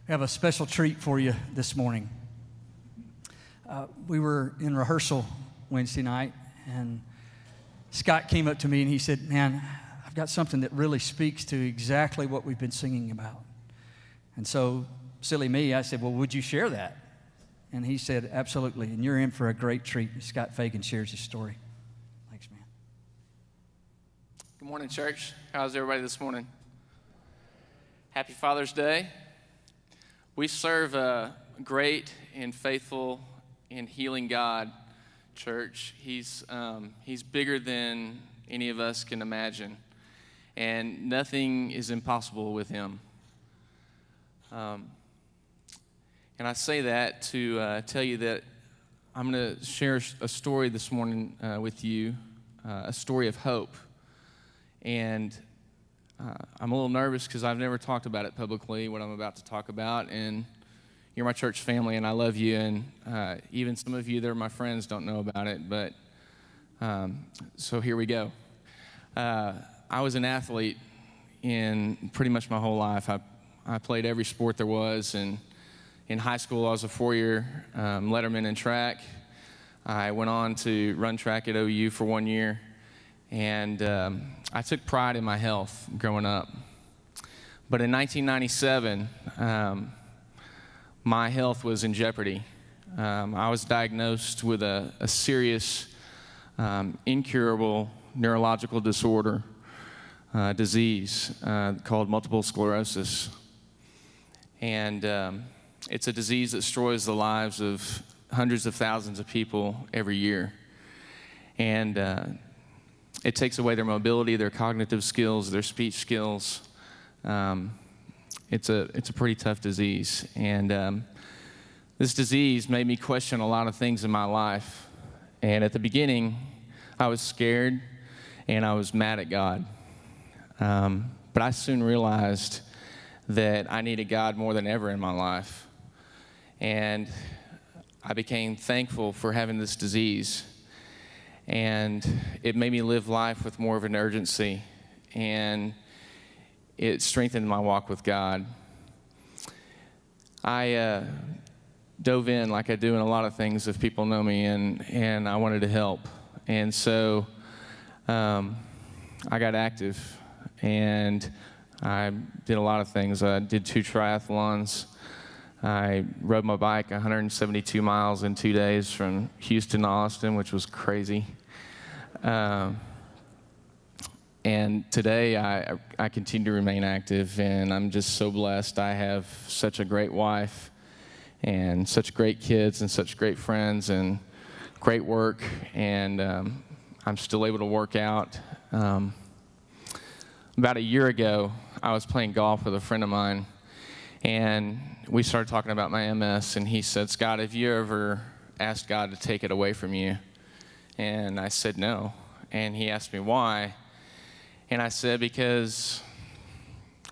We have a special treat for you this morning. We were in rehearsal Wednesday night, and Scott came up to me and he said, "Man, I've got something that really speaks to exactly what we've been singing about." And so, silly me, I said, "Well, would you share that?" And he said, "Absolutely, and you're in for a great treat." Scott Fagin shares his story. Thanks, man. Good morning, church. How's everybody this morning? Happy Father's Day. We serve a great and faithful and healing God, church. He's bigger than any of us can imagine, and nothing is impossible with him. And I say that to tell you that I'm going to share a story this morning with you, a story of hope. And I'm a little nervous because I've never talked about it publicly, what I'm about to talk about, and you're my church family, and I love you, and even some of you that are my friends don't know about it, but so here we go. I was an athlete in pretty much my whole life. I played every sport there was, and in high school I was a four-year letterman in track. I went on to run track at OU for 1 year, and I took pride in my health growing up. But in 1997, my health was in jeopardy. I was diagnosed with a serious, incurable neurological disorder, disease called multiple sclerosis. And it's a disease that destroys the lives of hundreds of thousands of people every year. And it takes away their mobility, their cognitive skills, their speech skills. It's a pretty tough disease. And this disease made me question a lot of things in my life. And at the beginning, I was scared and I was mad at God. But I soon realized that I needed God more than ever in my life. And I became thankful for having this disease. And it made me live life with more of an urgency, and it strengthened my walk with God. I dove in like I do in a lot of things if people know me, and I wanted to help. And so I got active, and I did a lot of things. I did 2 triathlons. I rode my bike 172 miles in 2 days from Houston to Austin, which was crazy. And today I continue to remain active, and I'm just so blessed. I have such a great wife and such great kids and such great friends and great work, and I'm still able to work out. About a year ago, I was playing golf with a friend of mine, and we started talking about my MS, and he said, "Scott, have you ever asked God to take it away from you?" And I said, "No." And he asked me why. And I said, because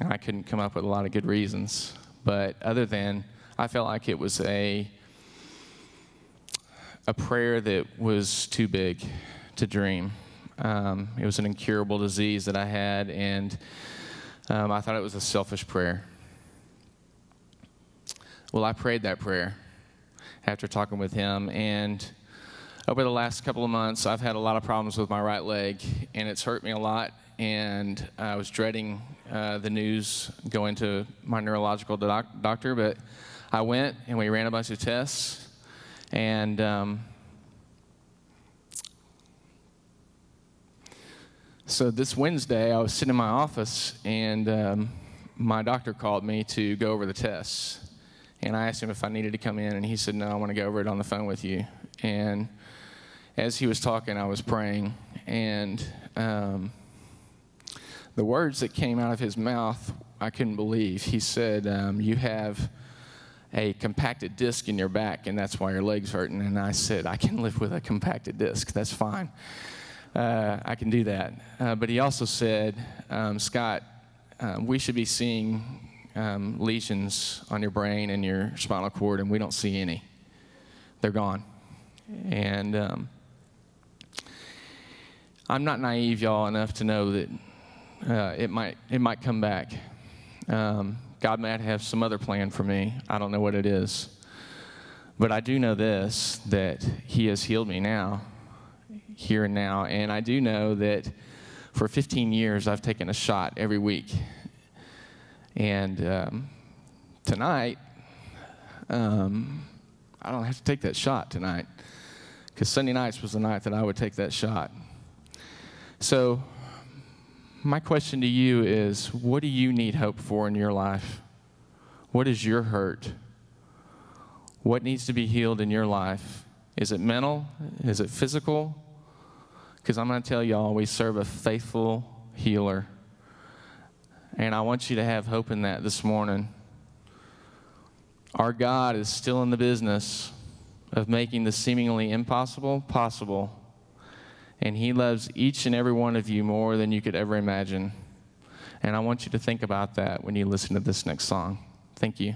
I couldn't come up with a lot of good reasons. But other than, I felt like it was a prayer that was too big to dream. It was an incurable disease that I had, and I thought it was a selfish prayer. Well, I prayed that prayer after talking with him, and over the last couple of months, I've had a lot of problems with my right leg, and it's hurt me a lot, and I was dreading the news going to my neurological doctor, but I went, and we ran a bunch of tests, and so this Wednesday, I was sitting in my office, and my doctor called me to go over the tests. And I asked him if I needed to come in, and he said, "No, I want to go over it on the phone with you." And as he was talking, I was praying, and the words that came out of his mouth, I couldn't believe. He said, "You have a compacted disc in your back, and that's why your leg's hurting." And I said, "I can live with a compacted disc. That's fine. I can do that." But he also said, "Scott, we should be seeing lesions on your brain and your spinal cord, and we don't see any. They're gone." And I'm not naive, y'all, enough to know that it might come back. God might have some other plan for me. I don't know what it is. But I do know this, that he has healed me now, here and now. And I do know that for 15 years, I've taken a shot every week. And tonight, I don't have to take that shot tonight, because Sunday nights was the night that I would take that shot. So my question to you is, what do you need hope for in your life? What is your hurt? What needs to be healed in your life? Is it mental? Is it physical? Because I'm going to tell y'all, we serve a faithful healer. And I want you to have hope in that this morning. Our God is still in the business of making the seemingly impossible possible. And he loves each and every one of you more than you could ever imagine. And I want you to think about that when you listen to this next song. Thank you.